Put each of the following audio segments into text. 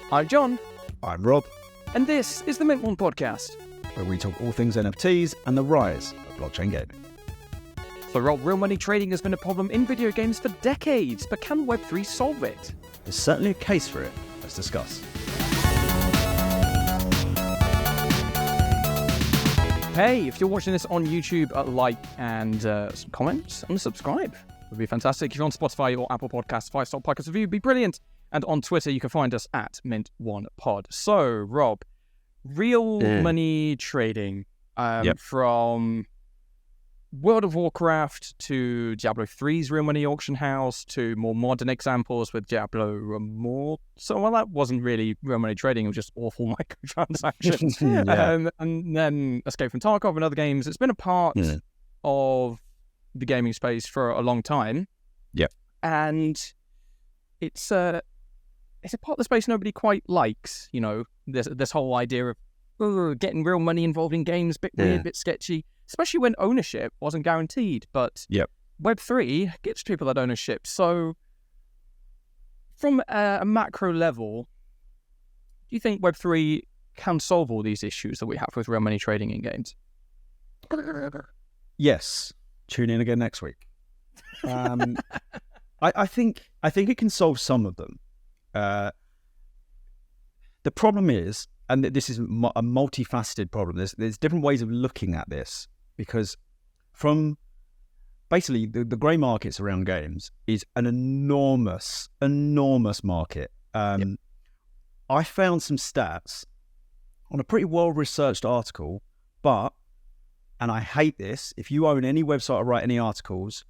I'm John. I'm Rob. And this is the Mint One Podcast, where we talk all things NFTs and the rise of blockchain gaming. So Rob, real money trading has been a problem in video games for decades, but can Web3 solve it? There's certainly a case for it. Let's discuss. Hey, if you're watching this on YouTube, like and some comments and subscribe would be fantastic. If you're on Spotify or Apple Podcasts, 5-star podcast review would be brilliant. And on Twitter, you can find us at Mint1Pod. So, Rob, real money trading from World of Warcraft to Diablo 3's real money auction house to more modern examples with Diablo Immortal. So, well, that wasn't really real money trading. It was just awful microtransactions. And then Escape from Tarkov and other games. It's been a part of the gaming space for a long time. Yeah. And it's a part of the space nobody quite likes, you know, this whole idea of getting real money involved in games, bit weird, bit sketchy, especially when ownership wasn't guaranteed. But Web3 gives people that ownership. So from a macro level, do you think Web3 can solve all these issues that we have with real money trading in games? Yes. Tune in again next week. I think it can solve some of them. The problem is, and this is a multifaceted problem, there's different ways of looking at this, because from basically the grey markets around games is an enormous market. I found some stats on a pretty well-researched article, and I hate this, if you own any website or write any articles,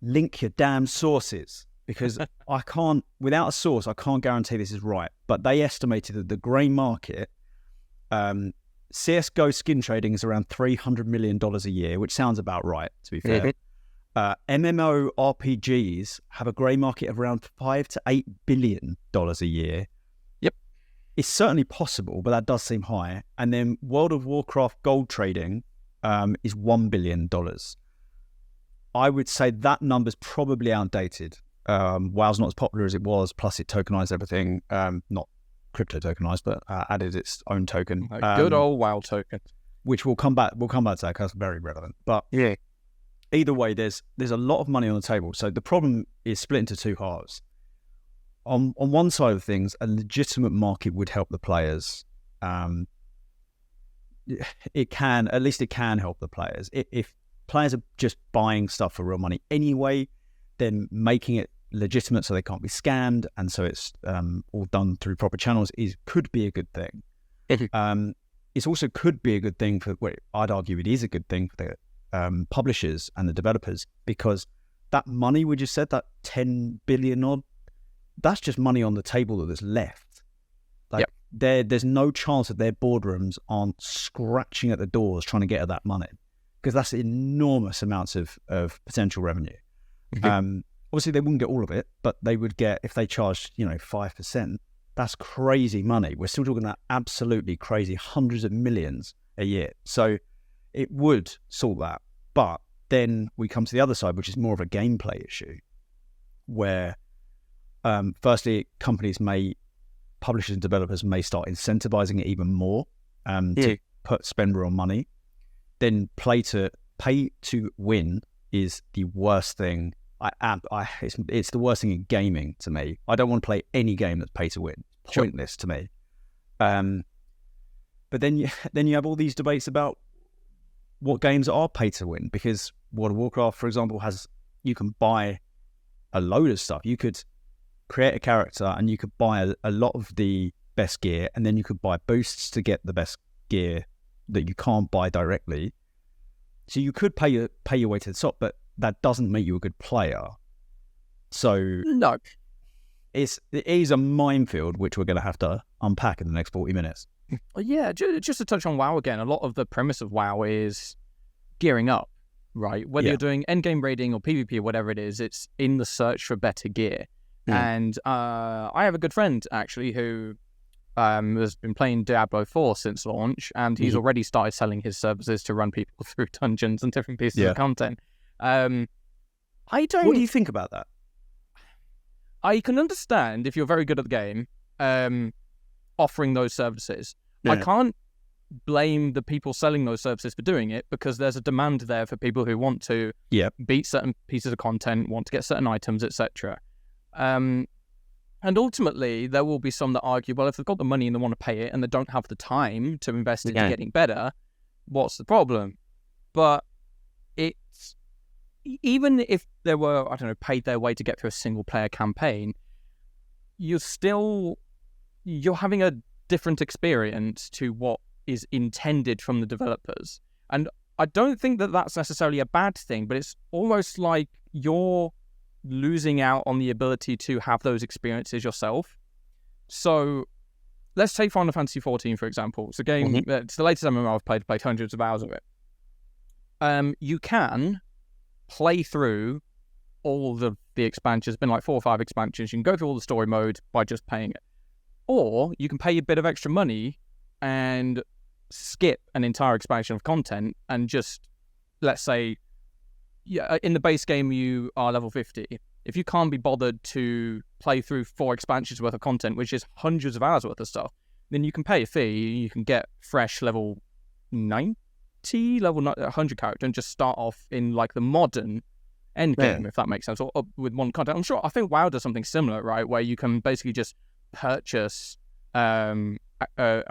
link your damn sources, because I can't, without a source, I can't guarantee this is right. But they estimated that the grey market, CSGO skin trading is around $300 million a year, which sounds about right, to be fair. MMO RPGs have a grey market of around $5 to $8 billion a year. Yep. It's certainly possible, but that does seem high. And then World of Warcraft gold trading is $1 billion. I would say that number's probably outdated. WoW's not as popular as it was, plus it tokenized everything, not crypto tokenized, but added its own token. Good old WoW token. Which we'll come back to that, because that's very relevant. But either way, there's a lot of money on the table. So the problem is split into two halves. On one side of things, a legitimate market would help the players. It can help the players. If players are just buying stuff for real money anyway, then making it legitimate so they can't be scammed, and so it's all done through proper channels could be a good thing. It also could be a good thing I'd argue it is a good thing for the publishers and the developers, because that money we just said, that 10 billion odd, that's just money on the table that's left. There's no chance that their boardrooms aren't scratching at the doors trying to get at that money, because that's enormous amounts of potential revenue. Obviously, they wouldn't get all of it, but they would get, if they charged 5%, that's crazy money. We're still talking about absolutely crazy hundreds of millions a year. So it would sort that. But then we come to the other side, which is more of a gameplay issue, where firstly, publishers and developers may start incentivizing it even more to spend real money. Then pay to win is the worst thing. It's the worst thing in gaming to me. I don't want to play any game that's pay to win. Pointless to me. But then you have all these debates about what games are pay to win, because World of Warcraft, for example, you can buy a load of stuff. You could create a character and you could buy a lot of the best gear, and then you could buy boosts to get the best gear that you can't buy directly. So you could pay your way to the top, but that doesn't make you a good player. So no, it is a minefield, which we're going to have to unpack in the next 40 minutes. Yeah, just to touch on WoW again, a lot of the premise of WoW is gearing up, right? Whether you're doing endgame raiding or PvP or whatever it is, it's in the search for better gear. And I have a good friend, actually, who has been playing Diablo 4 since launch, and he's already started selling his services to run people through dungeons and different pieces of content. What do you think about that? I can understand if you're very good at the game, offering those services. Yeah. I can't blame the people selling those services for doing it, because there's a demand there for people who want to beat certain pieces of content, want to get certain items, etc. And ultimately, there will be some that argue, well, if they've got the money and they want to pay it and they don't have the time to invest into getting better, what's the problem? But it's, even if they were, I don't know, paid their way to get through a single player campaign, you're having a different experience to what is intended from the developers. And I don't think that that's necessarily a bad thing, but it's almost like you're losing out on the ability to have those experiences yourself. So let's take Final Fantasy XIV, for example. It's a game, it's the latest MMO I've played hundreds of hours of it. You can play through all the expansions. It's been like 4 or 5 expansions. You can go through all the story mode by just paying it. Or you can pay a bit of extra money and skip an entire expansion of content and just, let's say, in the base game you are level 50. If you can't be bothered to play through 4 expansions worth of content, which is hundreds of hours worth of stuff, then you can pay a fee. You can get fresh level 90, level 100 character and just start off in like the modern end game, if that makes sense, or with modern content. I think WoW does something similar, right, where you can basically just purchase a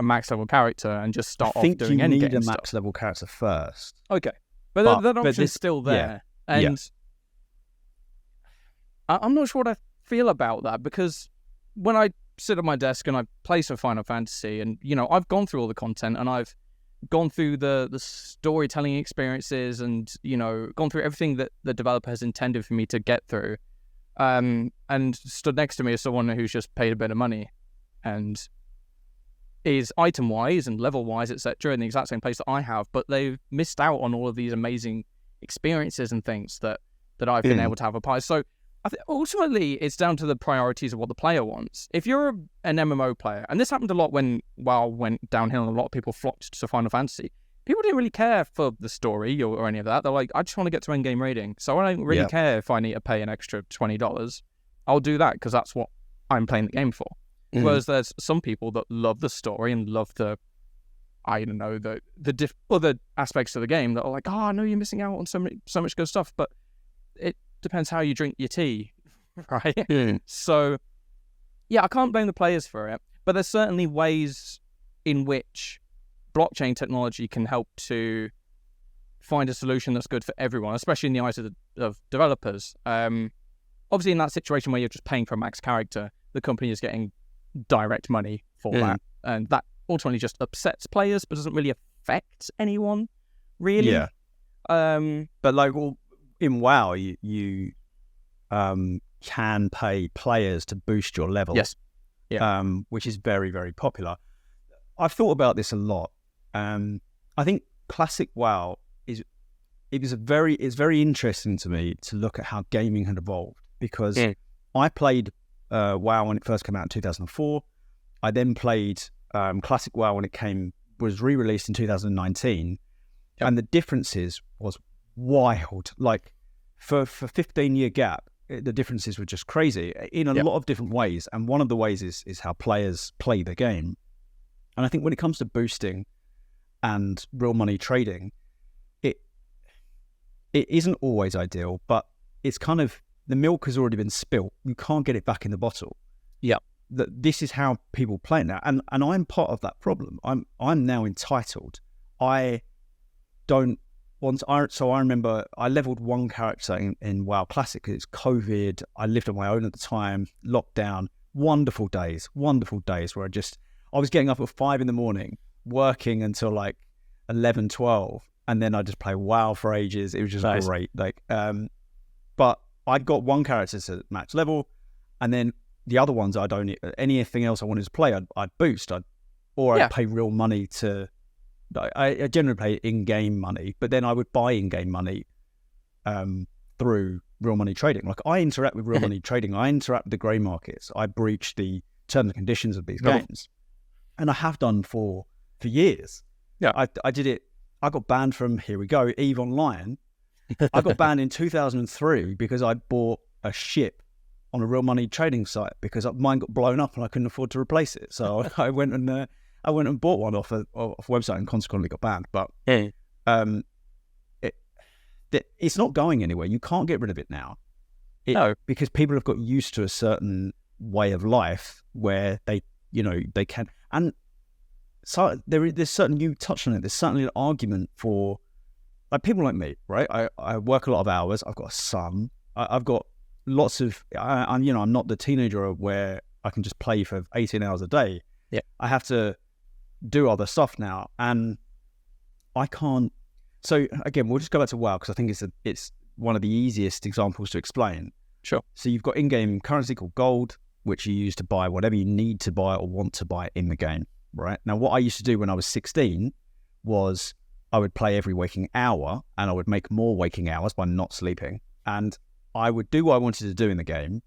max level character and just start off doing end game stuff. I think you need a max level character first. Okay, but that option's still there. And I'm not sure what I feel about that, because when I sit at my desk and I play some Final Fantasy, and I've gone through all the content and I've gone through the storytelling experiences and gone through everything that the developer has intended for me to get through, and stood next to me as someone who's just paid a bit of money and is item wise and level wise, etc., in the exact same place that I have, but they've missed out on all of these amazing experiences and things that I've been able to have applied. So I think ultimately it's down to the priorities of what the player wants. If you're an MMO player, and this happened a lot when WoW went downhill and a lot of people flocked to Final Fantasy, people didn't really care for the story or any of that. They're like, I just want to get to endgame rating, so I don't really care if I need to pay an extra $20. I'll do that because that's what I'm playing the game for. Whereas there's some people that love the story and love the other aspects of the game that are like, I know you're missing out on so much good stuff, but it depends how you drink your tea, right? So, I can't blame the players for it, but there's certainly ways in which blockchain technology can help to find a solution that's good for everyone, especially in the eyes of developers. Obviously, in that situation where you're just paying for a max character, the company is getting direct money for that, and that ultimately just upsets players but doesn't really affect anyone really. But like in WoW you can pay players to boost your level, which is very, very popular. I've thought about this a lot. I think classic WoW it's very interesting to me to look at how gaming had evolved, because I played WoW when it first came out in 2004. I then played classic WoW when it was re-released in 2019, and the differences was wild. Like for 15-year gap, the differences were just crazy in a lot of different ways. And one of the ways is how players play the game. And I think when it comes to boosting and real money trading, it isn't always ideal, but it's kind of, the milk has already been spilt. You can't get it back in the bottle. This is how people play now, and I'm part of that problem. I'm now entitled. I remember I leveled one character in WoW Classic. It's COVID. I lived on my own at the time. Lockdown. Wonderful days where I was getting up at 5 a.m, working until like 11, 12, and then I just play WoW for ages. It was just great. But I got one character to max level, and then the other ones I don't. Anything else I wanted to play, I'd boost. I'd pay real money to. I generally pay in-game money, but then I would buy in-game money through real money trading. Like I interact with real money trading. I interact with the grey markets. I breach the terms and conditions of these games, and I have done for years. I did it. I got banned from EVE Online. I got banned in 2003 because I bought a ship on a real money trading site because mine got blown up and I couldn't afford to replace it. So I went and bought one off a website and consequently got banned. But it's not going anywhere. You can't get rid of it now. No, because people have got used to a certain way of life where they can. And so there's certain, you touched on it, there's certainly an argument for like people like me, right? I work a lot of hours. I've got a son. I've got lots of, I'm not the teenager where I can just play for 18 hours a day. Yeah. I have to do other stuff now and I can't. So again, we'll just go back to WoW because I think it's one of the easiest examples to explain. Sure. So you've got in-game currency called gold, which you use to buy whatever you need to buy or want to buy in the game, right? Now, what I used to do when I was 16 was I would play every waking hour and I would make more waking hours by not sleeping. And I would do what I wanted to do in the game.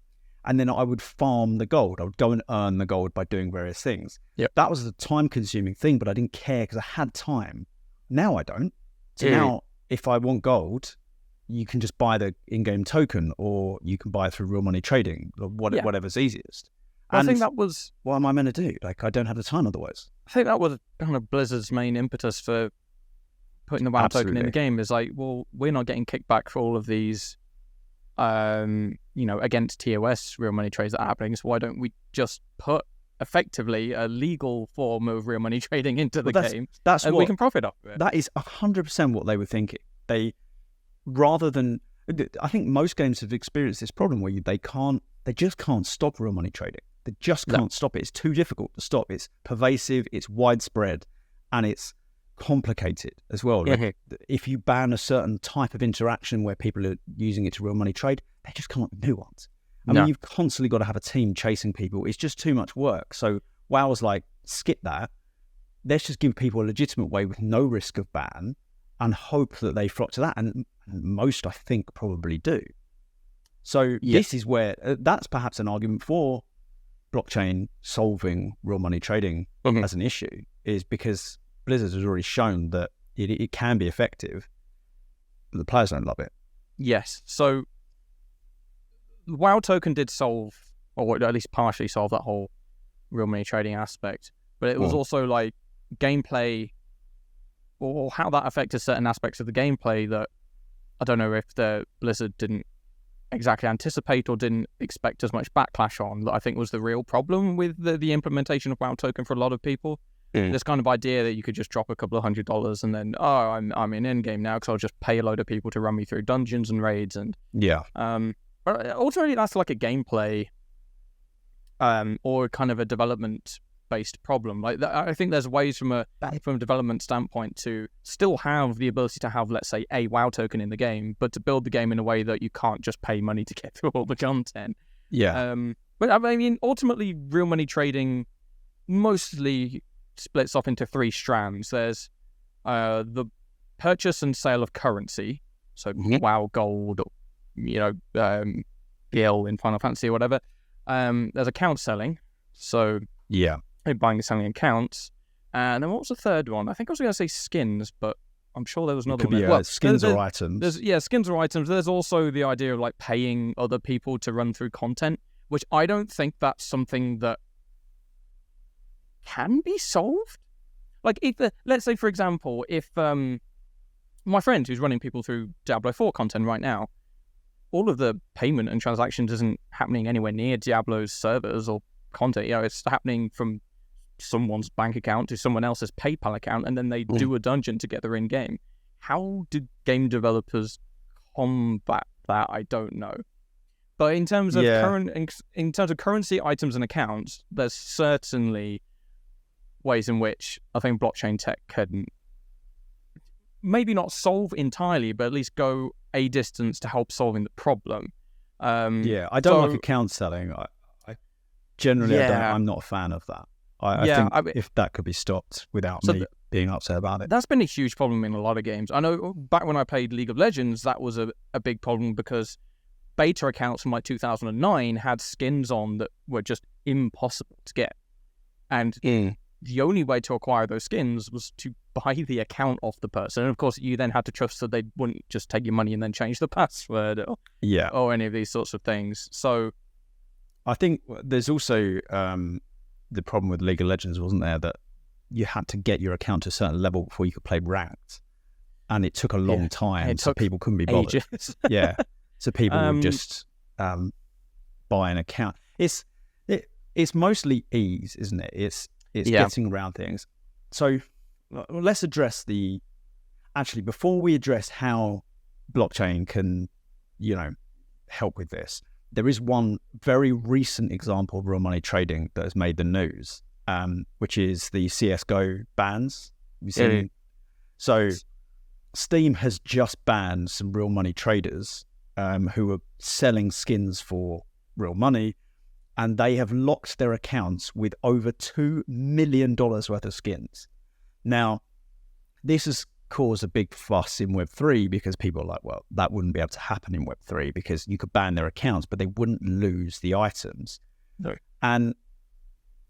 And then I would farm the gold. I would go and earn the gold by doing various things. Yep. That was a time-consuming thing, but I didn't care because I had time. Now I don't. So now, if I want gold, you can just buy the in-game token or you can buy it through real money trading or whatever's easiest. Well, I think that was... What am I meant to do? Like, I don't have the time otherwise. I think that was kind of Blizzard's main impetus for putting the WoW token in the game is like, well, we're not getting kickback for all of these, against TOS real money trades that are happening. So why don't we just put effectively a legal form of real money trading into the game and we can profit off of it? That is 100% what they were thinking. Rather than, I think most games have experienced this problem where they just can't stop real money trading. They just can't stop it. It's too difficult to stop. It's pervasive, it's widespread, and it's complicated as well. Like, if you ban a certain type of interaction where people are using it to real money trade, they just come up with new ones. I mean, you've constantly got to have a team chasing people. It's just too much work. So WoW was like, skip that. Let's just give people a legitimate way with no risk of ban and hope that they flock to that. And most, I think, probably do. So this is where, that's perhaps an argument for blockchain solving real money trading as an issue, is because Blizzard has already shown that it can be effective, but the players don't love it. Yes. So the WoW token did solve, or at least partially solve, that whole real money trading aspect. But it was also like gameplay, or how that affected certain aspects of the gameplay that I don't know if the Blizzard didn't exactly anticipate or didn't expect as much backlash on, that I think was the real problem with the implementation of WoW token for a lot of people. This kind of idea that you could just drop a couple of $100 and then, I'm in endgame now because I'll just pay a load of people to run me through dungeons and raids. And but ultimately that's like a gameplay or kind of a development-based problem. Like I think there's ways from a development standpoint to still have the ability to have, let's say, a WoW token in the game, but to build the game in a way that you can't just pay money to get through all the content. But I mean, ultimately, real money trading mostly splits off into three strands. There's the purchase and sale of currency, so WoW gold, or Gil in Final Fantasy or whatever. There's account selling, so buying and selling accounts. And then what was the third one? I think I was going to say skins, but I'm sure there was another one. Skins or items. Skins or items. There's also the idea of like paying other people to run through content, which I don't think that's something that can be solved. Like, let's say, for example, if my friend who's running people through Diablo 4 content right now, all of the payment and transactions isn't happening anywhere near Diablo's servers or content. It's happening from someone's bank account to someone else's PayPal account, and then they do a dungeon together in game. How do game developers combat that? I don't know. But in terms of currency, items, and accounts, there's certainly ways in which I think blockchain tech can maybe not solve entirely, but at least go a distance to help solving the problem. I don't like account selling. I generally, I'm not a fan of that. I think if that could be stopped without me being upset about it. That's been a huge problem in a lot of games. I know back when I played League of Legends, that was a big problem because beta accounts from like 2009 had skins on that were just impossible to get. And the only way to acquire those skins was to buy the account off the person. And of course, you then had to trust that they wouldn't just take your money and then change the password or any of these sorts of things. So I think there's also the problem with League of Legends, wasn't there, that you had to get your account to a certain level before you could play ranked, and it took a long time, so people couldn't be bothered. Yeah, so people would just buy an account. It's mostly ease, isn't it? It's getting around things. So let's address actually, before we address how blockchain can, help with this, there is one very recent example of real money trading that has made the news, which is the CSGO bans. You've seen? So Steam has just banned some real money traders who are selling skins for real money, and they have locked their accounts with over $2 million worth of skins. Now, this has caused a big fuss in Web3 because people are like, well, that wouldn't be able to happen in Web3 because you could ban their accounts, but they wouldn't lose the items. No. And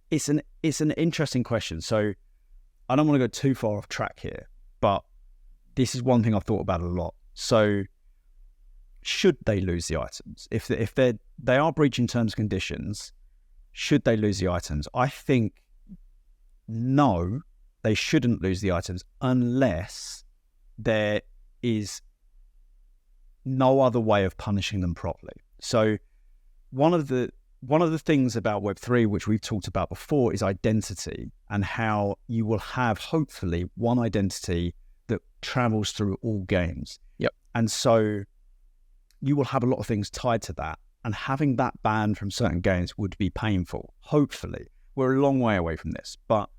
it's an interesting question. So I don't want to go too far off track here, but this is one thing I've thought about a lot. So should they lose the items? If they are breaching terms and conditions, should they lose the items? I think no, they shouldn't lose the items unless there is no other way of punishing them properly. So one of the things about Web3, which we've talked about before, is identity, and how you will have hopefully one identity that travels through all games. Yep. And so you will have a lot of things tied to that, and having that banned from certain games would be painful. Hopefully. We're a long way away from this, but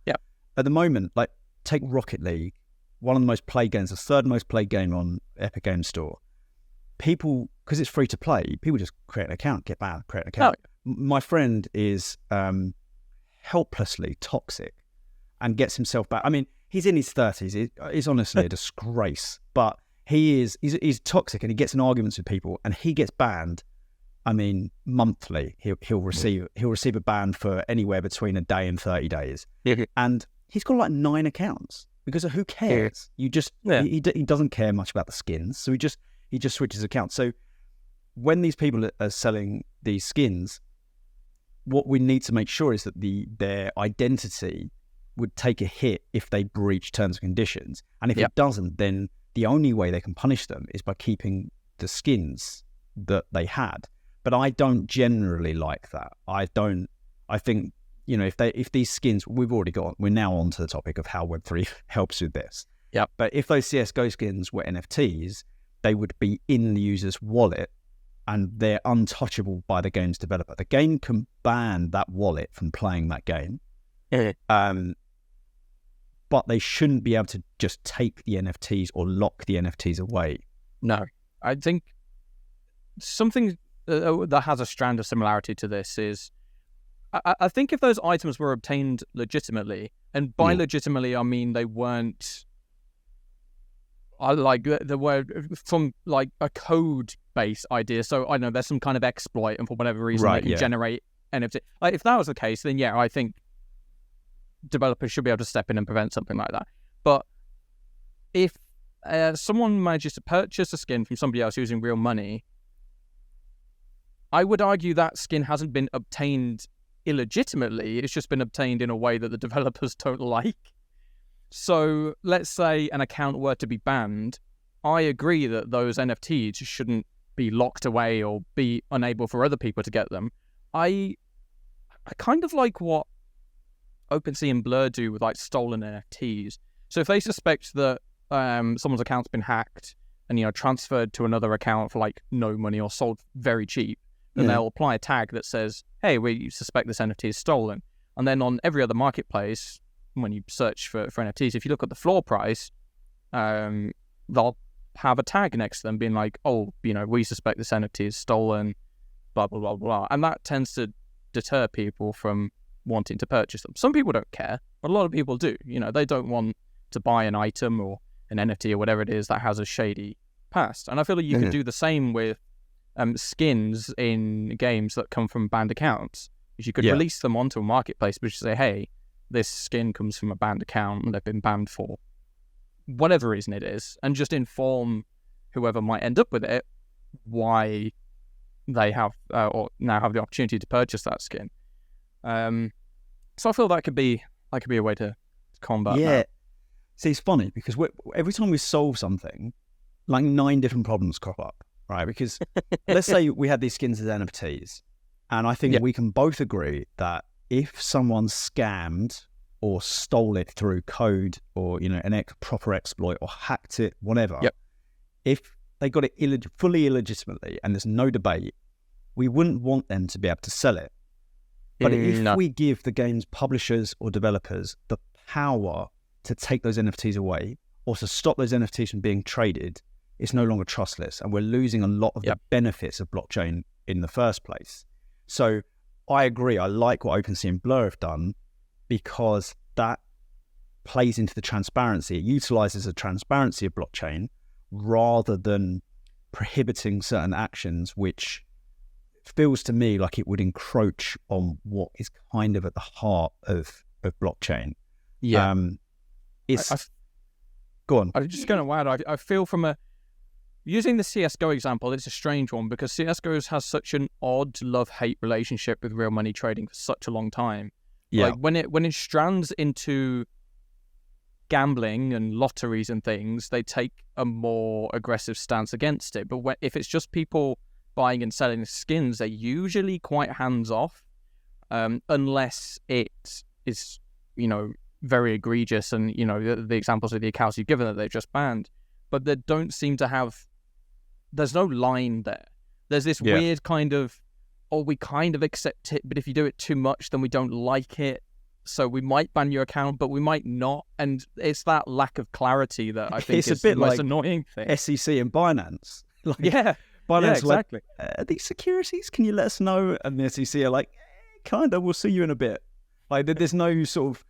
at the moment, like, take Rocket League, one of the most played games, the third most played game on Epic Games Store. People, because it's free to play, people just create an account, get banned, create an account. My friend is helplessly toxic and gets himself back. I mean, he's in his 30s. He's honestly a disgrace, but he's toxic, and he gets in arguments with people, and he gets banned. I mean, monthly, he'll receive a ban for anywhere between a day and 30 days. And he's got like 9 accounts because of who cares? You just he doesn't care much about the skins, so he just switches accounts. So when these people are selling these skins, what we need to make sure is that their identity would take a hit if they breach terms and conditions, and if it doesn't, then the only way they can punish them is by keeping the skins that they had. But I don't generally like that. I think, if these skins, we're now on to the topic of how Web3 helps with this. Yeah. But if those CSGO skins were NFTs, they would be in the user's wallet, and they're untouchable by the game's developer. The game can ban that wallet from playing that game. But they shouldn't be able to just take the NFTs or lock the NFTs away. No. I think something that has a strand of similarity to this is, I think if those items were obtained legitimately, and by legitimately I mean they weren't, they were from like a code-based idea. So I know there's some kind of exploit, and for whatever reason they can generate NFT. Like, if that was the case, then I think developers should be able to step in and prevent something like that. But if someone manages to purchase a skin from somebody else using real money, I would argue that skin hasn't been obtained illegitimately. It's just been obtained in a way that the developers don't like. So let's say an account were to be banned. I agree that those NFTs shouldn't be locked away or be unable for other people to get them. I kind of like what OpenSea and Blur do with like stolen NFTs. So if they suspect that someone's account's been hacked and transferred to another account for like no money or sold very cheap, then they'll apply a tag that says, hey, we suspect this NFT is stolen. And then on every other marketplace, when you search for NFTs, if you look at the floor price, they'll have a tag next to them being like, oh, we suspect this NFT is stolen, blah, blah, blah, blah. And that tends to deter people from wanting to purchase them. Some people don't care, but a lot of people do. They don't want to buy an item or an NFT or whatever it is that has a shady past. And I feel like you could do the same with skins in games that come from banned accounts. If you could release them onto a marketplace, but just say, hey, this skin comes from a banned account and they've been banned for whatever reason it is, and just inform whoever might end up with it why they have or now have the opportunity to purchase that skin. So I feel that could be a way to combat that. See, it's funny because every time we solve something, like 9 different problems crop up, right? Because let's say we had these skins as NFTs, and I think we can both agree that if someone scammed or stole it through code or, you know, proper exploit or hacked it, whatever, if they got it fully illegitimately and there's no debate, we wouldn't want them to be able to sell it. But if we give the game's publishers or developers the power to take those NFTs away or to stop those NFTs from being traded, it's no longer trustless, and we're losing a lot of the benefits of blockchain in the first place. So I agree. I like what OpenSea and Blur have done because that plays into the transparency. It utilizes the transparency of blockchain rather than prohibiting certain actions, which feels to me like it would encroach on what is kind of at the heart of blockchain. Go on. I'm just going to add, I feel using the CSGO example, it's a strange one because CSGO has such an odd love-hate relationship with real money trading for such a long time. Like when it strands into gambling and lotteries and things, they take a more aggressive stance against it. But if it's just people buying and selling skins, they're usually quite hands-off, unless it is, you know, very egregious, and, you know, the examples of the accounts you've given that they've just banned. But they don't seem to have, there's no line there. There's this weird kind of, we kind of accept it, but if you do it too much, then we don't like it. So we might ban your account, but we might not. And it's that lack of clarity that I think is the most annoying thing. SEC and Binance. Binance exactly. Are these securities? Can you let us know? And the SEC are like, kind of, we'll see you in a bit. Like, there's no sort of,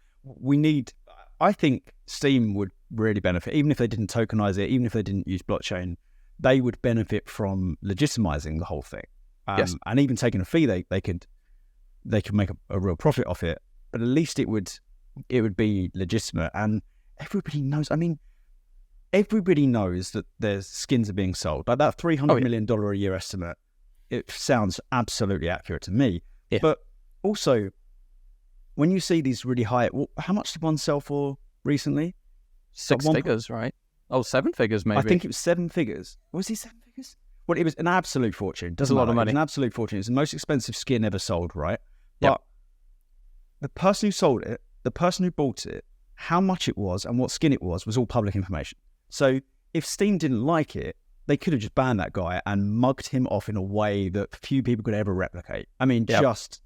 I think Steam would really benefit, even if they didn't tokenize it, even if they didn't use blockchain, they would benefit from legitimizing the whole thing. And even taking a fee, they could make a real profit off it. But at least it would be legitimate. And everybody knows, everybody knows that their skins are being sold. Like that $300 million a year estimate, it sounds absolutely accurate to me. Yeah. But also, when you see these really high, how much did one sell for recently? 6 figures, right? Oh, 7 figures maybe. I think it was 7 figures. Was it 7 figures? Well, it was an absolute fortune. Doesn't matter. A lot of money. It was an absolute fortune. It's the most expensive skin ever sold, right? But the person who sold it, the person who bought it, how much it was and what skin it was all public information. So if Steam didn't like it, they could have just banned that guy and mugged him off in a way that few people could ever replicate. Just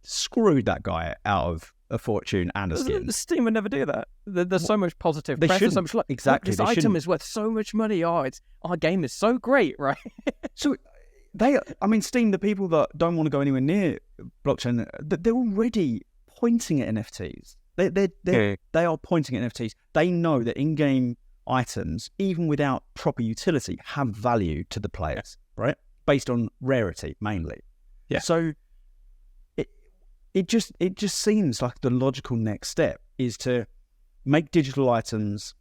screwed that guy out of a fortune and a skin. The Steam would never do that. There's so much positive press. So much exactly. This item is worth so much money. Our game is so great, right? So Steam, the people that don't want to go anywhere near blockchain, they're already pointing at NFTs. They are pointing at NFTs. They know that in-game items, even without proper utility, have value to the players, right? Based on rarity mainly. Yeah. So it just seems like the logical next step is to make digital items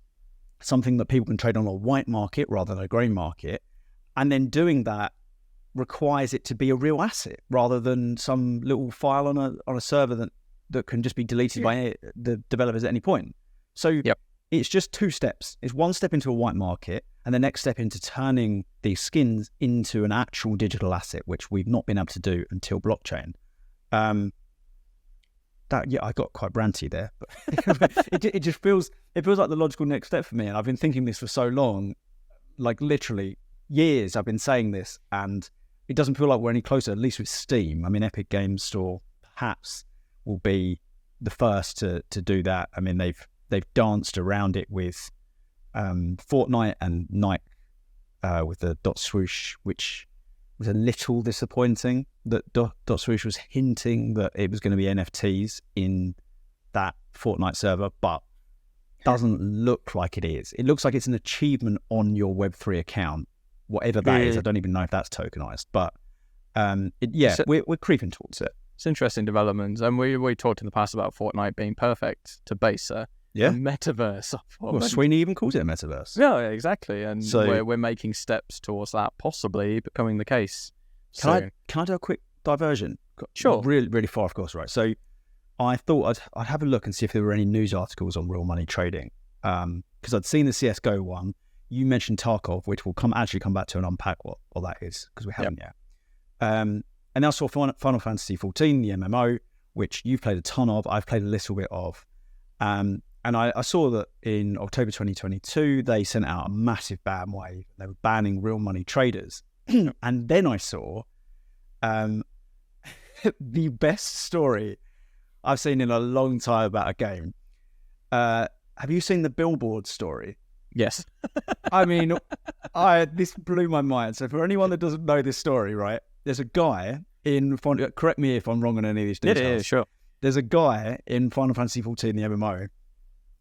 something that people can trade on a white market rather than a grey market, and then doing that requires it to be a real asset rather than some little file on a server that can just be deleted by the developers at any point. So it's just 2 steps. It's 1 step into a white market and the next step into turning these skins into an actual digital asset, which we've not been able to do until blockchain. I got quite ranty there, but it just feels like the logical next step for me. And I've been thinking this for so long, like literally years I've been saying this, and it doesn't feel like we're any closer, at least with Steam. Epic Games Store perhaps will be the first to do that. They've danced around it with Fortnite and Nike with the dot swoosh, which was a little disappointing. That dot swoosh was hinting that it was going to be NFTs in that Fortnite server, but doesn't look like it is. It looks like it's an achievement on your Web3 account, whatever that is. I don't even know if that's tokenized, but we're creeping towards it. It's interesting developments, and we talked in the past about Fortnite being perfect to base a metaverse. Well, Sweeney even calls it a metaverse. Yeah, exactly. And so we're making steps towards that possibly becoming the case. soon. Can I do a quick diversion? Sure. Really, really far, of course, right? So I thought I'd have a look and see if there were any news articles on real money trading. Because I'd seen the CSGO one. You mentioned Tarkov, which we'll come back to and unpack what that is, because we haven't yet. And I saw Final Fantasy XIV, the MMO, which you've played a ton of. I've played a little bit of. And I saw that in October 2022, they sent out a massive ban wave. They were banning real money traders. And then I saw the best story I've seen in a long time about a game. Have you seen the billboard story? Yes. I mean, this blew my mind. So for anyone that doesn't know this story, right, there's a guy correct me if I'm wrong on any of these details. Yeah, sure. There's a guy in Final Fantasy XIV, the MMO,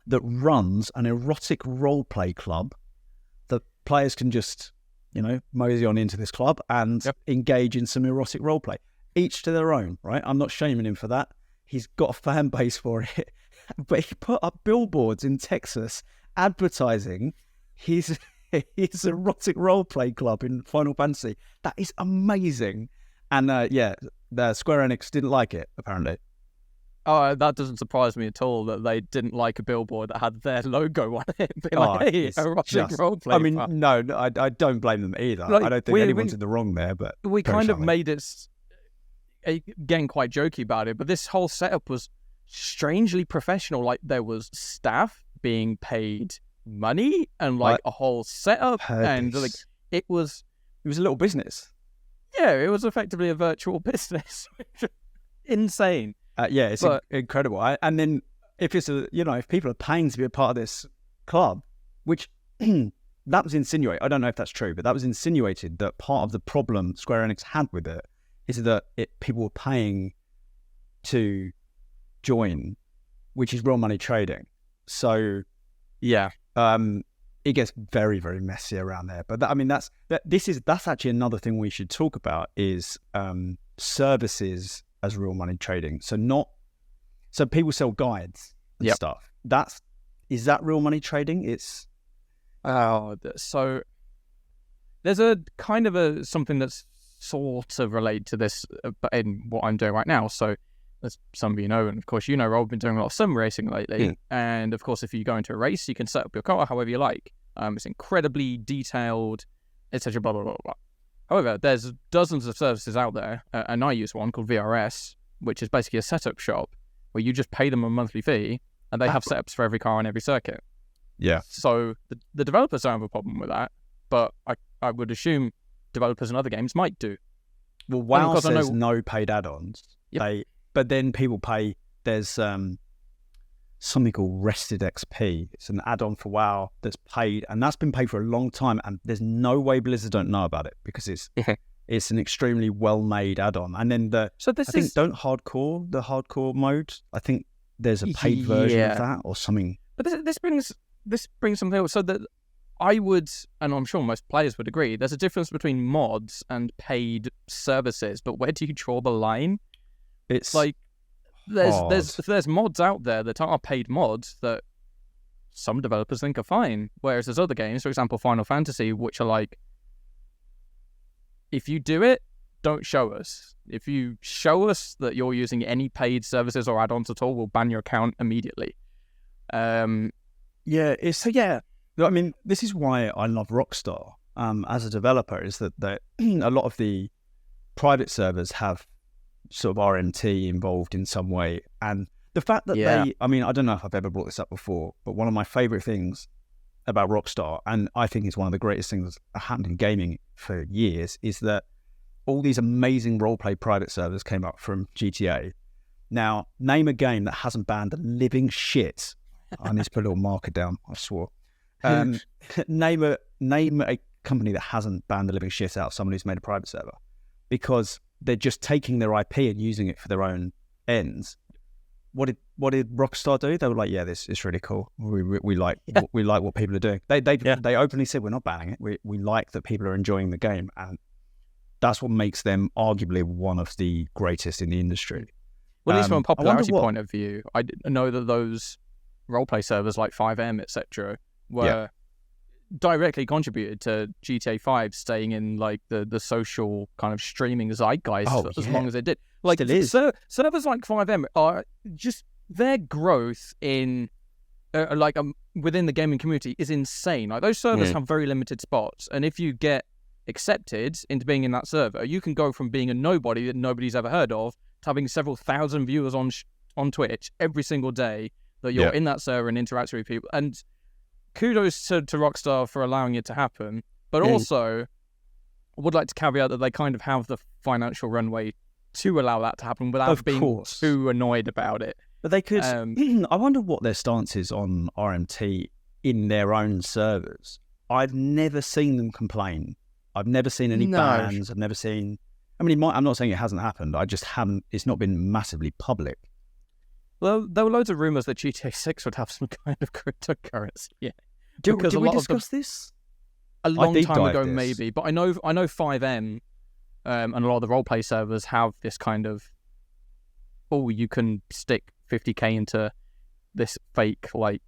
that runs an erotic roleplay club that players can just, mosey on into this club and engage in some erotic roleplay. Each to their own, right? I'm not shaming him for that. He's got a fan base for it. But he put up billboards in Texas advertising his erotic roleplay club in Final Fantasy. That is amazing. And the Square Enix didn't like it, apparently. Oh, that doesn't surprise me at all that they didn't like a billboard that had their logo on it. Hey, erotic roleplay. I mean, no, I don't blame them either. I don't think anyone's in the wrong there, but we kind of made it, again, quite jokey about it, but this whole setup was strangely professional. Like, there was staff being paid money and a whole setup, and it was a little business. Yeah, it was effectively a virtual business. Insane. It's incredible. And then if if people are paying to be a part of this club, which that was insinuated, I don't know if that's true, but that was insinuated that part of the problem Square Enix had with it is that people were paying to join, which is real money trading. So it gets very, very messy around there. But that's actually another thing we should talk about is services as real money trading. So people sell guides and stuff. Is that real money trading? So there's a kind of something that's sort of related to this in what I'm doing right now. So as some of you know, and of course Rob, I've been doing a lot of sim racing lately. And of course, if you go into a race, you can set up your car however you like. It's incredibly detailed, etc. Blah blah blah blah. However, there's dozens of services out there, and I use one called VRS, which is basically a setup shop where you just pay them a monthly fee, and they have setups for every car on every circuit. Yeah. So the developers don't have a problem with that, but I would assume developers in other games might do. Well, WoW says no paid add-ons. Yep. But then people pay. There's something called Rested XP. It's an add-on for WoW that's paid, and that's been paid for a long time. And there's no way Blizzard don't know about it because it's an extremely well-made add-on. And then the hardcore mode. I think there's a paid version of that or something. But this brings something else. So that I would, and I'm sure most players would agree, there's a difference between mods and paid services. But where do you draw the line? It's like there's mods out there that are paid mods that some developers think are fine, whereas there's other games, for example Final Fantasy, which are like, if you do it, don't show us. If you show us that you're using any paid services or add-ons at all, we'll ban your account immediately. I mean, this is why I love Rockstar as a developer, is that a lot of the private servers have sort of RMT involved in some way. And the fact that I don't know if I've ever brought this up before, but one of my favorite things about Rockstar, and I think it's one of the greatest things that happened in gaming for years, is that all these amazing roleplay private servers came up from GTA. Now, name a game that hasn't banned a living shit. I need to put a little marker down, I swore. Name a company that hasn't banned the living shit out of someone who's made a private server, because they're just taking their IP and using it for their own ends. What did Rockstar do? They were like, this is really cool. We like what people are doing. They openly said, we're not banning it. We like that people are enjoying the game, and that's what makes them arguably one of the greatest in the industry. Well, at least from a popularity point of view, I know that those roleplay servers like 5M, etc., were directly contributed to GTA 5 staying in like the social kind of streaming zeitgeist for as long as it did. Like, still is. Servers like FiveM are just their growth in within the gaming community is insane. Like, those servers have very limited spots, and if you get accepted into being in that server, you can go from being a nobody that nobody's ever heard of to having several thousand viewers on Twitch every single day that you're in that server and interacting with people. And kudos to Rockstar for allowing it to happen, but also I would like to caveat that they kind of have the financial runway to allow that to happen without being too annoyed about it. But they could. I wonder what their stance is on RMT in their own servers. I've never seen them complain. I've never seen any bans. I've never seen. I mean, I'm not saying it hasn't happened. I just haven't. It's not been massively public. Well, there were loads of rumors that GTA 6 would have some kind of cryptocurrency. Yeah, did we discuss this? A long time ago, maybe. But I know FiveM and a lot of the roleplay servers have this kind of, you can stick 50k into this fake like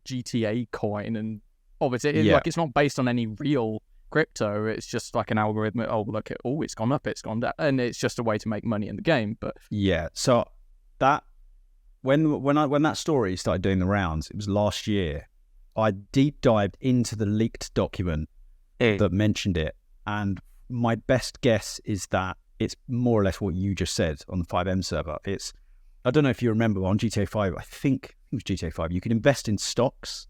GTA coin, and obviously like it's not based on any real crypto. It's just like an algorithm. Look at it's gone up, it's gone down, and it's just a way to make money in the game. But so that when that story started doing the rounds, it was last year. I deep dived into the leaked document that mentioned it, and my best guess is that it's more or less what you just said on the FiveM server. I don't know if you remember on GTA 5, I think it was GTA 5, you can invest in stocks.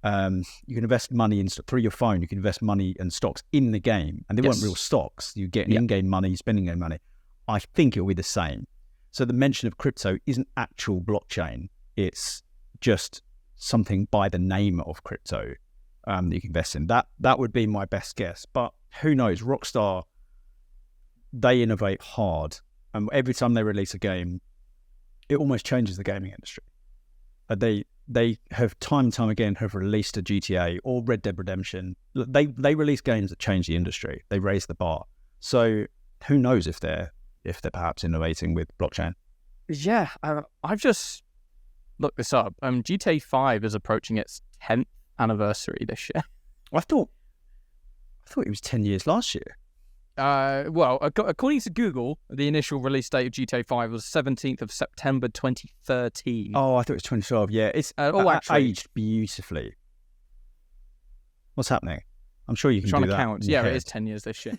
You can invest money through your phone. You can invest money and stocks in the game, and they weren't real stocks. You get in-game money, spending game money. I think it'll be the same. So the mention of crypto isn't actual blockchain. It's just something by the name of crypto that you can invest in. That would be my best guess. But who knows? Rockstar, they innovate hard, and every time they release a game, it almost changes the gaming industry. They have time and time again have released a GTA or Red Dead Redemption. They release games that change the industry. They raise the bar. So who knows if they're perhaps innovating with blockchain? Yeah, I've just looked this up. GTA 5 is approaching its 10th anniversary this year. I thought it was 10 years last year. Well, according to Google, the initial release date of GTA 5 was 17th of September 2013. Oh, I thought it was 2012. Yeah, it's aged beautifully. What's happening? I'm sure you can do that. Count. Yeah, it is 10 years this year.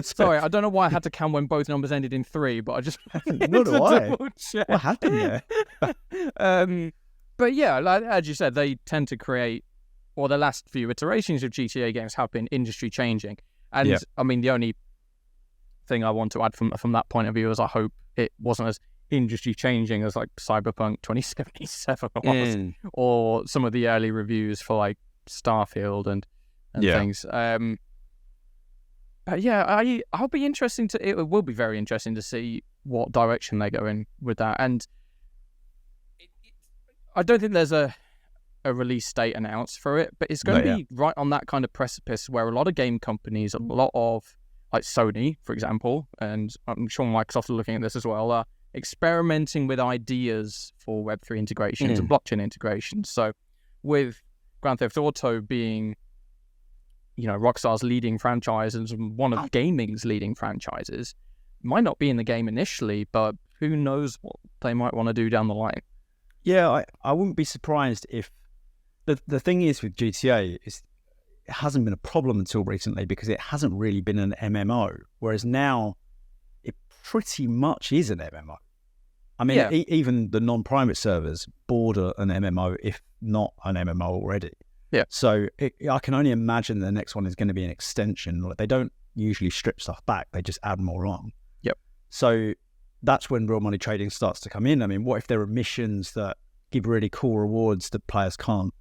Sorry, I don't know why I had to count when both numbers ended in 3, but I just Nor do I. What happened there? But yeah, like, as you said, they tend to create, or the last few iterations of GTA games have been industry changing. And I mean, the only thing I want to add from that point of view is I hope it wasn't as industry changing as like Cyberpunk 2077 was, or some of the early reviews for like Starfield and things. But yeah, I'll be interesting to. It will be very interesting to see what direction they go in with that. And I don't think there's a release date announced for it, but it's going to be right on that kind of precipice where a lot of game companies, a lot of like Sony, for example, and I'm sure Microsoft are looking at this as well, are experimenting with ideas for Web3 integrations and blockchain integrations. So with Grand Theft Auto being, Rockstar's leading franchise and one of gaming's leading franchises, might not be in the game initially, but who knows what they might want to do down the line. Yeah, I wouldn't be surprised if the thing is with GTA is it hasn't been a problem until recently because it hasn't really been an MMO, whereas now it pretty much is an MMO. I mean, even the non-private servers border an MMO, if not an MMO already. Yeah. So I can only imagine the next one is going to be an extension. Like, they don't usually strip stuff back; they just add more on. Yep. So that's when real money trading starts to come in. I mean, what if there are missions that give really cool rewards that players can't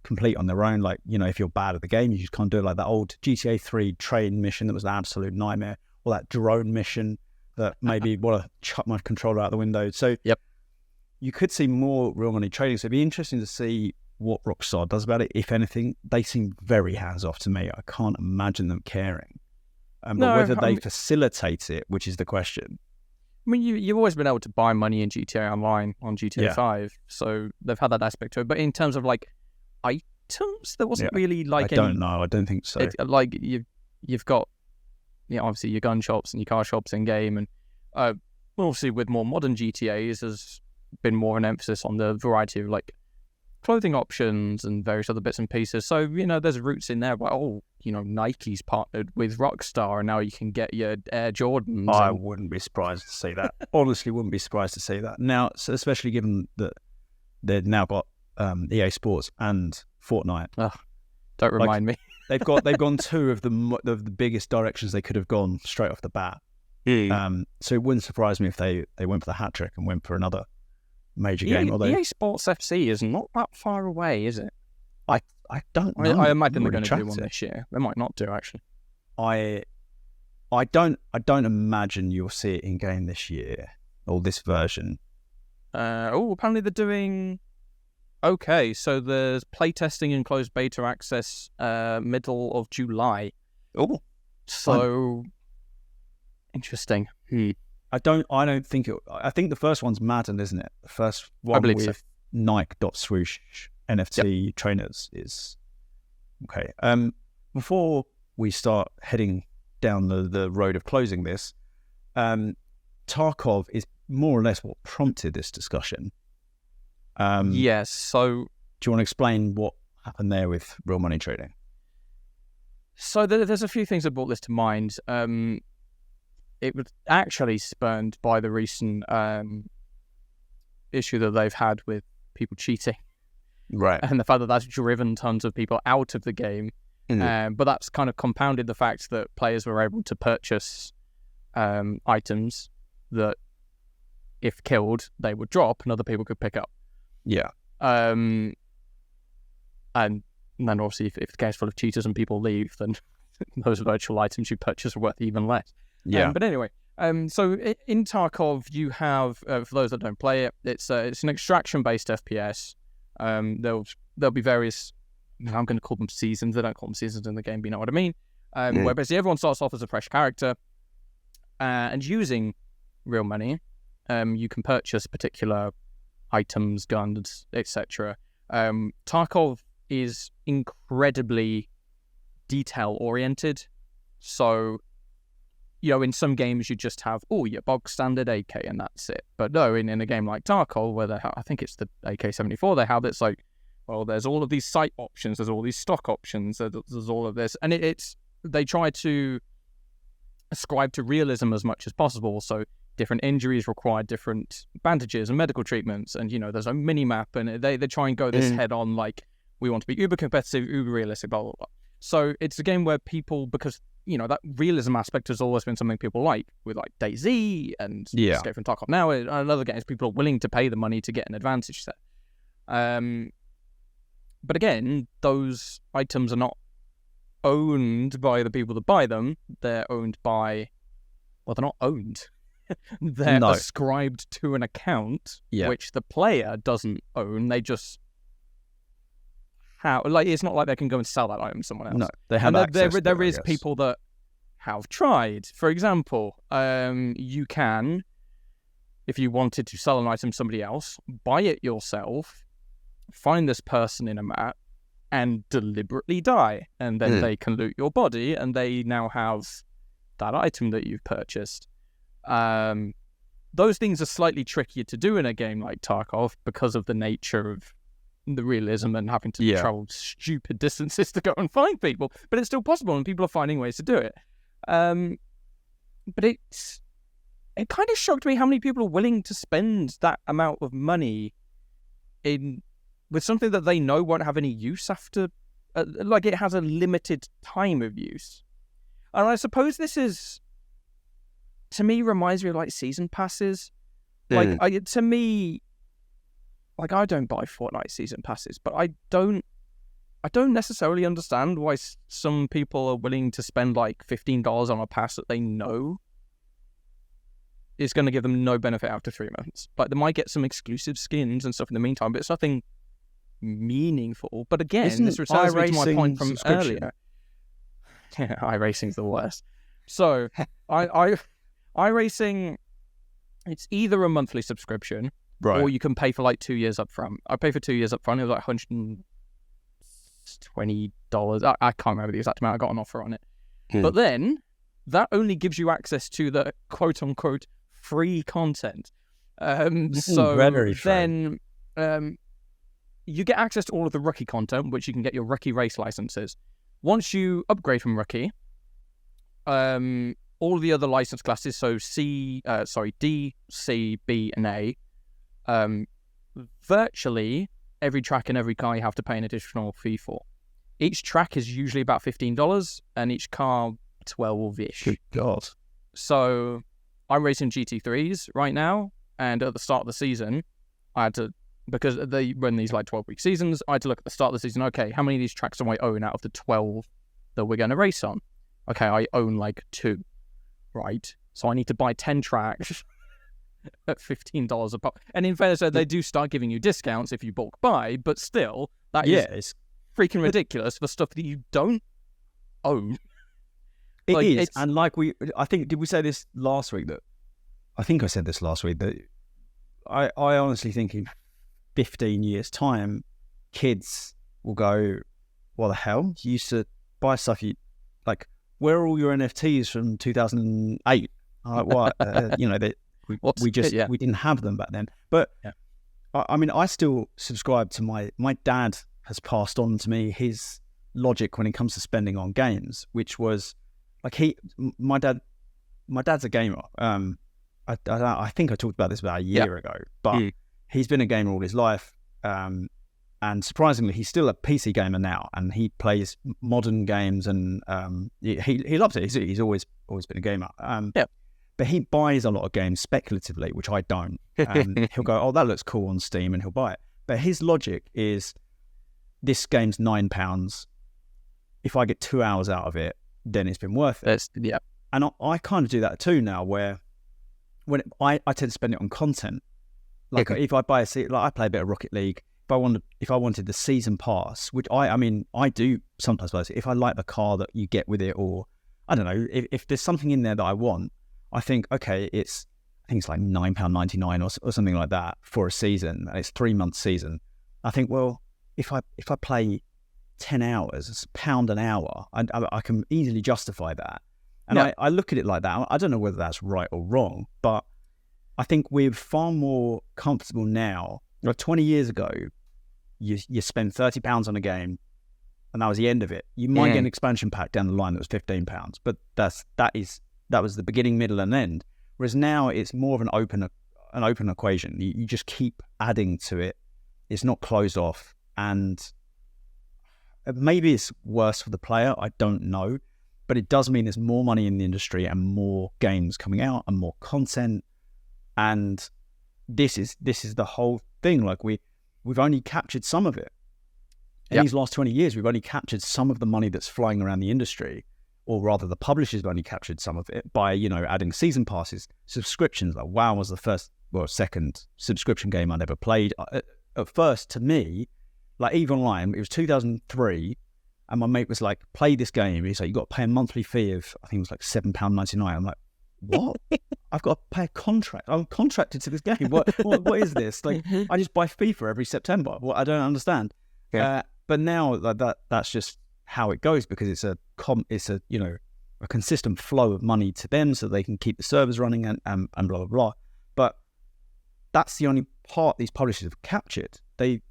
complete on their own? Like, if you're bad at the game, you just can't do it. Like that old GTA 3 train mission that was an absolute nightmare, or that drone mission that maybe want to chuck my controller out the window. So you could see more real money trading. So it'd be interesting to see what Rockstar does about it. If anything, they seem very hands-off to me. I can't imagine them caring. But whether they facilitate it, which is the question. I mean, you've always been able to buy money in GTA Online on GTA 5, so they've had that aspect to it. But in terms of like items. There wasn't really like I don't know. I don't think so. Like you've got obviously your gun shops and your car shops in game, and obviously with more modern GTAs, there's been more an emphasis on the variety of like clothing options and various other bits and pieces. So there's roots in there. But Nike's partnered with Rockstar, and now you can get your Air Jordans. I wouldn't be surprised to see that. Honestly, wouldn't be surprised to see that now. So especially given that they've now got EA Sports and Fortnite. Don't remind me. they've gone two of the biggest directions they could have gone straight off the bat. So it wouldn't surprise me if they went for the hat trick and went for another major game. Although EA Sports FC is not that far away, is it? I don't know. I imagine they're going to do one this year. They might not do, actually. I don't imagine you'll see it in game this year or this version. Apparently they're doing. Okay, so there's playtesting and closed beta access middle of July. Oh, so interesting. I don't think it. I think the first one's Madden, isn't it? The first one with so. Nike.swoosh NFT trainers is okay. Before we start heading down the road of closing this, Tarkov is more or less what prompted this discussion. Yes. So, do you want to explain what happened there with real money trading? So there's a few things that brought this to mind. It was actually spurned by the recent issue that they've had with people cheating. Right. And the fact that that's driven tons of people out of the game. But that's kind of compounded the fact that players were able to purchase items that, if killed, they would drop and other people could pick up. Yeah. And then obviously if the game's full of cheaters and people leave, then those virtual items you purchase are worth even less. Yeah. But anyway, so in Tarkov you have, for those that don't play it, it's an extraction-based FPS. There'll be various, I'm going to call them seasons. They don't call them seasons in the game, but you know what I mean. Where basically everyone starts off as a fresh character, and using real money, you can purchase particular items, guns, etc. Tarkov is incredibly detail-oriented. So, in some games you just have, your bog standard AK and that's it. But no, in a game like Tarkov, where I think it's the AK-74, they have it's like, well, there's all of these site options, there's all these stock options, there's all of this. And they try to ascribe to realism as much as possible. So different injuries require different bandages and medical treatments. And, there's a mini-map, and they try and go this head-on, like, we want to be uber competitive, uber realistic, blah, blah, blah. So it's a game where people, because, that realism aspect has always been something people like, with like DayZ and Escape from Tarkov now, and other games, people are willing to pay the money to get an advantage set. But again, those items are not owned by the people that buy them. They're owned by, they're not owned. They're ascribed to an account, which the player doesn't own. They just it's not like they can go and sell that item to someone else. No, they have access. There is people that have tried. For example, you can, if you wanted to sell an item to somebody else, buy it yourself, find this person in a map, and deliberately die, and then they can loot your body, and they now have that item that you've purchased. Those things are slightly trickier to do in a game like Tarkov because of the nature of the realism and having to travel stupid distances to go and find people. But it's still possible, and people are finding ways to do it. But it kind of shocked me how many people are willing to spend that amount of money with something that they know won't have any use after, like it has a limited time of use. And I suppose this is, to me, reminds me of like season passes. To me, like, I don't buy Fortnite season passes, but I don't necessarily understand why some people are willing to spend like $15 on a pass that they know is going to give them no benefit after 3 months. Like, they might get some exclusive skins and stuff in the meantime, but it's nothing meaningful. But again, this returns me to my point from earlier. Yeah, iRacing's the worst. So, iRacing, it's either a monthly subscription, or you can pay for like 2 years up front. I pay for 2 years up front. It was like was $20. I can't remember the exact amount. I got an offer on it. But then that only gives you access to the quote unquote free content. So then you get access to all of the rookie content, which you can get your rookie race licenses. Once you upgrade from rookie, all the other license classes, so D, C, B, and A, virtually every track and every car you have to pay an additional fee for. Each track is usually about $15, and each car 12-ish. Good God. So I'm racing GT3s right now, and at the start of the season, I had to, because they run these like 12-week seasons, I had to look at the start of the season, okay, how many of these tracks do I own out of the 12 that we're going to race on? Okay, I own like 2, right? So I need to buy 10 tracks at $15 a pop. And in fairness, they do start giving you discounts if you bulk buy, but still, that is freaking ridiculous for stuff that you don't own. It is, and I think, did we say this last week? I think I said this last week, that I honestly think in 15 years' time, kids will go, what the hell? You used to buy stuff, where are all your NFTs from 2008? What? We didn't have them back then. But I mean, I still subscribe to my dad has passed on to me his logic when it comes to spending on games, which was like my dad's a gamer. I think I talked about this about a year ago, but he's been a gamer all his life. And surprisingly, he's still a PC gamer now, and he plays modern games, and he loves it. He's always been a gamer. But he buys a lot of games speculatively, which I don't. He'll go, oh, that looks cool on Steam, and he'll buy it. But his logic is, this game's £9. If I get 2 hours out of it, then it's been worth it. And I kind of do that too now, where I tend to spend it on content. Like if I buy I play a bit of Rocket League. If I wanted the season pass, which I do sometimes buy it. If I like the car that you get with it, or I don't know, if there's something in there that I want, I think, okay, I think it's like £9.99 or something like that for a season, and it's 3-month season. I think, well, if I play 10 hours, it's £1 an hour. I can easily justify that. And I look at it like that. I don't know whether that's right or wrong, but I think we're far more comfortable now. 20 years ago, you spend £30 on a game, and that was the end of it. You might get an expansion pack down the line that was £15, but that was the beginning, middle, and end. Whereas now it's more of an open equation. You just keep adding to it. It's not closed off, and maybe it's worse for the player. I don't know, but it does mean there's more money in the industry and more games coming out and more content. And this is the whole thing. Like we've only captured some of it. In these last 20 years, we've only captured some of the money that's flying around the industry, or rather the publishers have only captured some of it by, adding season passes, subscriptions. Like WoW was the second subscription game I'd ever played. At first, to me, like EVE Online, it was 2003, and my mate was like, play this game. He's like, you got to pay a monthly fee of, I think it was like £7.99. I'm like, what? I've got to pay a contract. I'm contracted to this game. What is this? Like, I just buy FIFA every September. Well, I don't understand. But now that's just how it goes, because it's a consistent flow of money to them, so they can keep the servers running and blah blah blah. But that's the only part these publishers have captured. They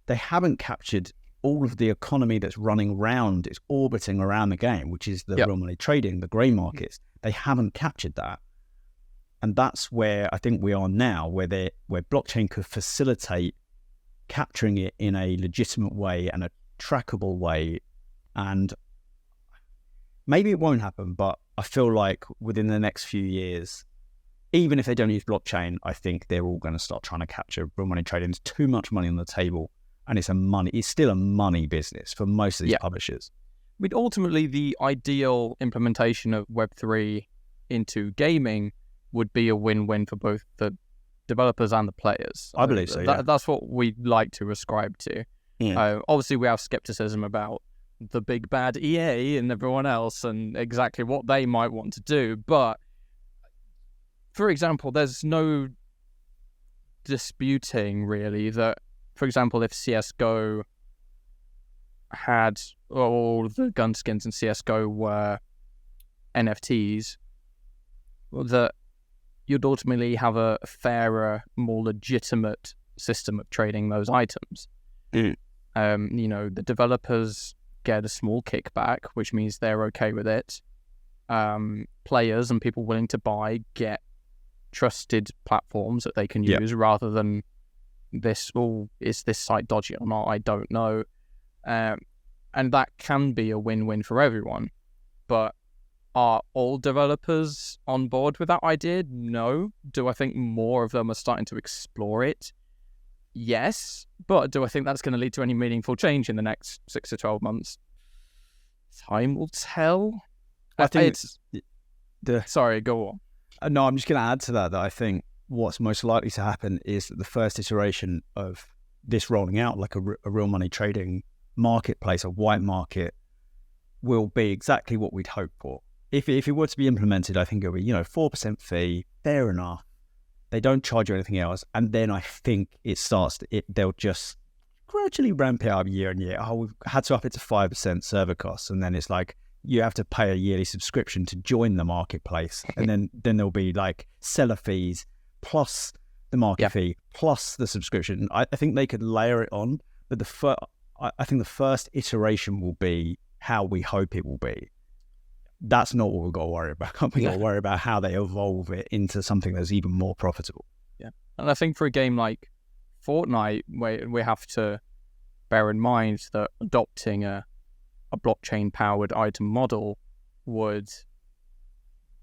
haven't captured all of the economy that's running around, it's orbiting around the game, which is the real money trading, the grey markets. They haven't captured that. And that's where I think we are now, where blockchain could facilitate capturing it in a legitimate way and a trackable way. And maybe it won't happen, but I feel like within the next few years, even if they don't use blockchain, I think they're all going to start trying to capture real money trading. There's too much money on the table, and it's still a money business for most of these publishers. I mean, ultimately, the ideal implementation of Web3 into gaming would be a win-win for both the developers and the players. I believe so, That's what we like to ascribe to. Obviously, we have skepticism about the big bad EA and everyone else and exactly what they might want to do. But, for example, there's no disputing, really, that, for example, if CSGO had all the gun skins in CSGO were NFTs, that you'd ultimately have a fairer, more legitimate system of trading those items. You know, the developers get a small kickback, which means they're okay with it. Players and people willing to buy get trusted platforms that they can use rather than this, is this site dodgy or not? I don't know. And that can be a win-win for everyone. But are all developers on board with that idea? No. Do I think more of them are starting to explore it? Yes. But do I think that's going to lead to any meaningful change in the next 6 to 12 months? Time will tell. I think Sorry, go on. No, I'm just going to add to that I think what's most likely to happen is that the first iteration of this rolling out, like a real money trading marketplace, a white market, will be exactly what we'd hope for. If it were to be implemented, I think it'll be, 4% fee, fair enough. They don't charge you anything else. And then I think they'll just gradually ramp it up year on year. Oh, we've had to up it to 5% server costs. And then it's like, you have to pay a yearly subscription to join the marketplace. And then there'll be like seller fees plus the market fee plus the subscription. I think they could layer it on, but I think the first iteration will be how we hope it will be. That's not what we've got to worry about. We've got to worry about how they evolve it into something that's even more profitable. Yeah. And I think for a game like Fortnite, we have to bear in mind that adopting a blockchain-powered item model would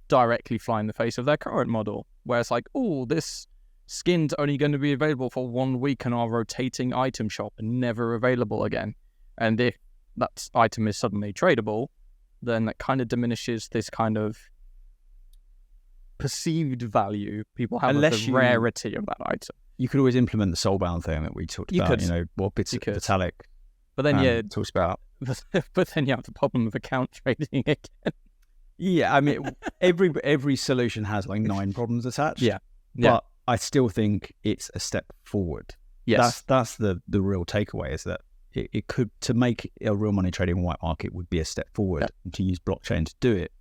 directly fly in the face of their current model, where it's like, this skin's only going to be available for 1 week in our rotating item shop and never available again. And if that item is suddenly tradable, then that kind of diminishes this kind of perceived value people have of the rarity of that item. You could always implement the soulbound thing that we talked about, what Vitalik but then talks about. But then you have the problem of account trading again. Yeah, I mean, every solution has like 9 problems attached. Yeah. But I still think it's a step forward. Yes. That's the real takeaway, is that it could, to make a real money trading white market would be a step forward. Yeah. And to use blockchain to do it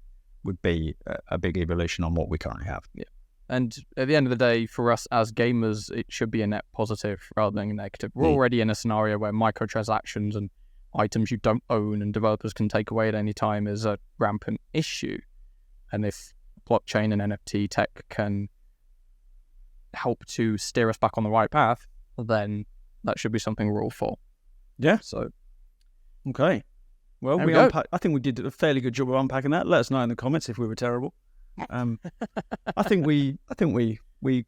would be a big evolution on what we currently have. Yeah. And at the end of the day, for us as gamers, it should be a net positive rather than a negative. We're already in a scenario where microtransactions and items you don't own and developers can take away at any time is a rampant issue. And if blockchain and NFT tech can help to steer us back on the right path, then that should be something we're all for. Yeah. So, okay. Well, I think we did a fairly good job of unpacking that. Let us know in the comments if we were terrible. I think we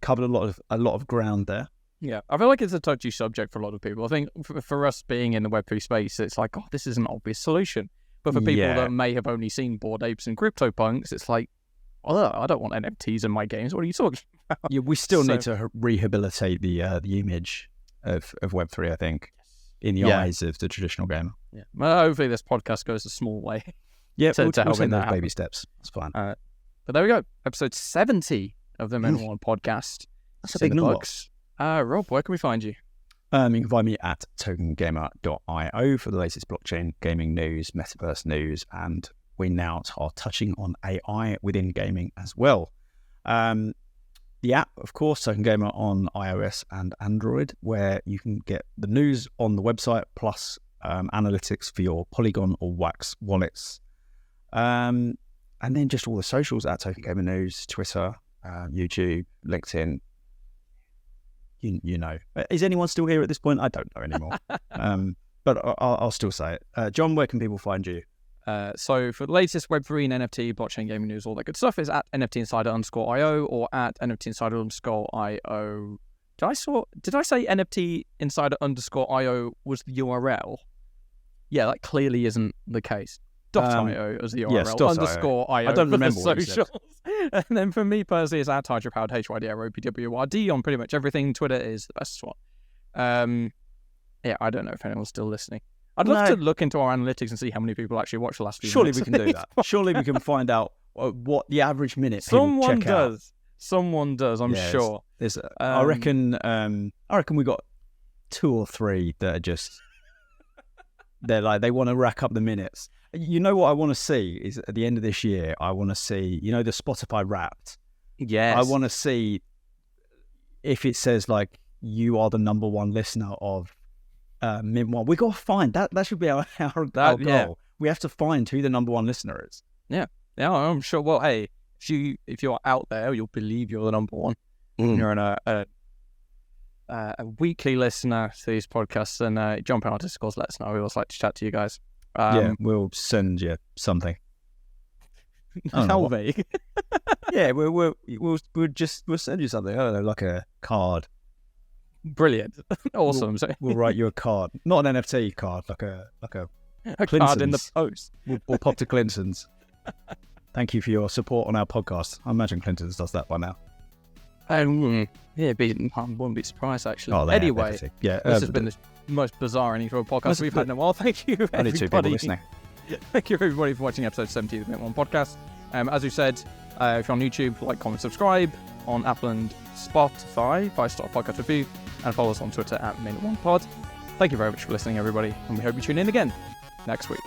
covered a lot of ground there. Yeah, I feel like it's a touchy subject for a lot of people. I think for us being in the Web3 space, it's like, this is an obvious solution. But for people that may have only seen Bored Apes and CryptoPunks, it's like, I don't want NFTs in my games. What are you talking about? Yeah, we still need to rehabilitate the image of Web3, I think, in the eyes of the traditional gamer. Yeah, well, hopefully this podcast goes a small way. Yeah, we'll take those baby steps. It's fine. But there we go. Episode 70 of the Men One podcast. That's a big number. Rob, where can we find you? You can find me at tokengamer.io for the latest blockchain gaming news, metaverse news, and we now are touching on AI within gaming as well. The app, of course, Token Gamer on iOS and Android, where you can get the news on the website plus analytics for your Polygon or Wax wallets. And then just all the socials at Token Gamer News, Twitter, YouTube, LinkedIn. You know. Is anyone still here at this point? I don't know anymore. But I'll still say it. John, where can people find you? So for the latest Web3 and NFT, blockchain gaming news, all that good stuff is at NFTinsider_IO or at NFTinsider_IO. Did I say NFTinsider_IO was the URL? Yeah, that clearly isn't the case. .io as the URL. Yes, _IO. I don't remember what socials. And then for me personally, it's at hydropowered HYDROPWRD on pretty much everything. Twitter is the best one. I don't know if anyone's still listening. I'd love to look into our analytics and see how many people actually watch the last few minutes. Surely we can do that. Surely we can find out what the average minute people check out. Someone does, I'm sure. I reckon we got 2 or 3 that are just They're like, they want to rack up the minutes. You know what I want to see is at the end of this year, I want to see, you know, the Spotify Wrapped. Yes. I want to see if it says like, you are the number one listener of Mint One. We got to find that. That should be our goal. Yeah. We have to find who the number one listener is. Yeah, I'm sure. Well, hey, if you're out there, you'll believe you're the number one. You're a weekly listener to these podcasts, and jump in our Discord, let us know. We always like to chat to you guys. We'll send you something. How vague. Yeah, we'll send you something. I don't know, like a card. Brilliant. Awesome. We'll write you a card, not an NFT card, like a card in the post. We'll pop to Clinton's. Thank you for your support on our podcast. I imagine Clinton's does that by now. Yeah, I wouldn't be surprised actually. Oh, anyway, this has been the most bizarre and intro podcast we've had in a while. Thank you, everybody. Only 2 people listening. Thank you, everybody, for watching episode 70 of the Mint One podcast. As we said, if you're on YouTube, like, comment, subscribe. On Apple and Spotify, 5-star podcast review, and follow us on Twitter at Mint1Pod. Thank you very much for listening, everybody, and we hope you tune in again next week.